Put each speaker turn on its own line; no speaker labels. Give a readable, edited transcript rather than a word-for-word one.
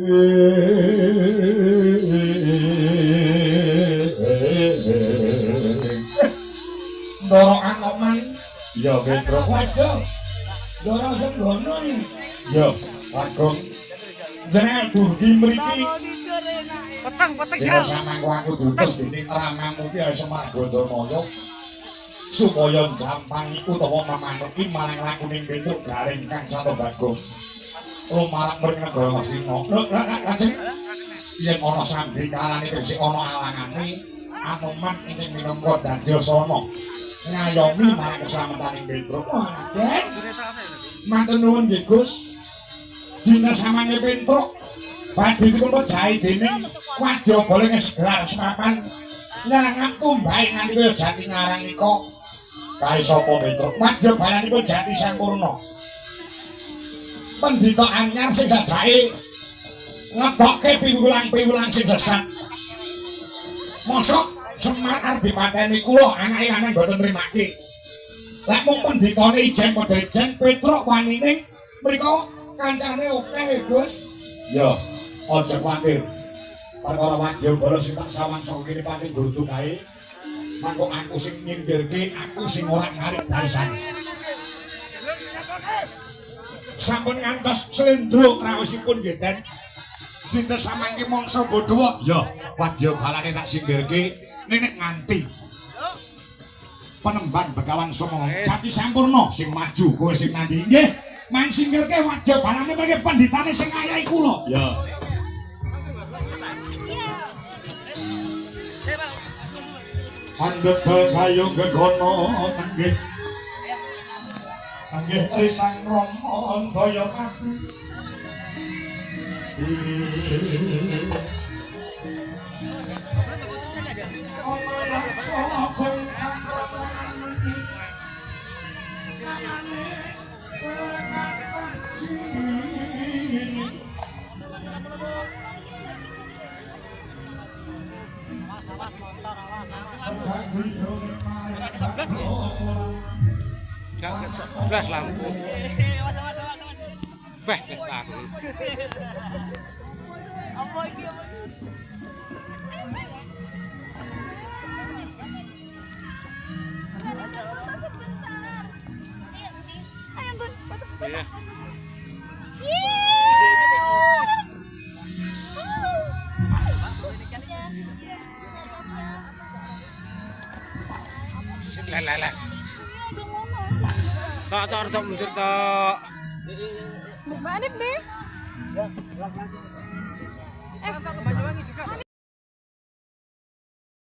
Dorokan kok man.
Ya Petro.
Waduh. Dorong senggono nih.
Ya Agung. Jenengan durgi mriki.
Peteng
Ya sama aku dutus dening ramamu ki Semar Gandamaya. Supaya gampang utawa mamanuki marang lakuning bentuk garing kang sato bagus. Lumarak mring negara Ngastina. Lajeng yen ana sambikarane sing ana alangane Anoman ing minangka dadyasana ngayomi marang kesametaning Petruk. Raden. Matur nuwun nggih Gus. Dina samane Petruk badhe dipun jahi dening Wadyabala ing segelar semapan nyarangan tumbahe nganti kaya jati ngarang nika. Kae sapa Petruk? Wadyabalanipun jati sampurna. Pendhita anyar sing jajahe ngetokke piwulang-piwulang sing sesat. Mosok Semar arep dipateni kula anake lanang mboten nrimake. Lah mung pendhitane ijen padha ijen Petruk wanine mriku kancane akeh Gus.
Ya aja kuwatir. Perkara Wadyabala sing tak sawang saka kene pati ngurdu kae. Mangko aku sing nyindirke, aku sing ora ngarik darisan.
Sampun ngantos slendro raosipun nggih Den. Dinten samangke mangsa bodho.
Ya Wadyabalane tak singgirke nenek nganti. Penemban Begawan Sumo jati sampurna sing maju kowe sing nandi.
Nggih, main singgirke Wadyabalane mriki pendhitane sing ngayahi kula.
Ya. Andhep kayung gegono nggih.
Nggih Trisang Rama daya aku.
Belas lampu. Beh, aku.
Apa iki? Ayo, Gun, foto.
Iya. Lele. Tak mundur tak.
Manip nih.